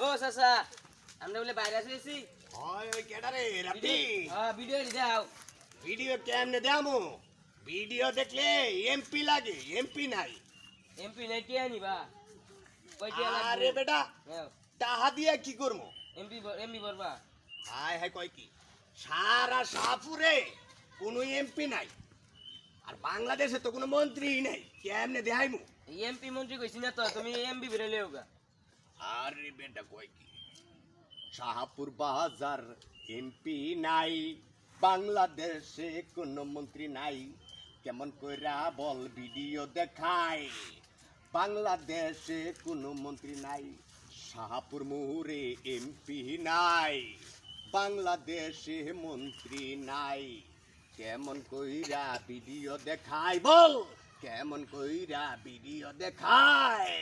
ও চাচা আমরা বলে বাইরে আসেছি হয় ওই কেডারে রাব্বি ভিডিও দাও ভিডিও কেমনে দেমু ভিডিও দেখলে এমপি লাগে এমপি নাই এমপি নাই কে আনিবা কয়টা আরে লাগবে বেটা টাহা দিয়ে কি করবো এমপি এমপি বলবা হায় হায় কয় কি সারা শাহপুরে কোনো এমপি নাই আর বাংলাদেশে তো কোনো মন্ত্রী নাই কেমনে দেখাইমু এমপি মন্ত্রী কইছি না তো তুমি এমপি বেরে লেওগা আরে বেটা কয় কি শাহপুর বাজার এমপি নাই বাংলাদেশে কোনো মন্ত্রী নাই কেমন কইরা বল ভিডিও দেখায় বাংলাদেশে কোনো মন্ত্রী নাই শাহপুর মুহুরে এমপি নাই বাংলাদেশে মন্ত্রী নাই কেমন কইরা ভিডিও দেখায় বল কেমন কইরা ভিডিও দেখায়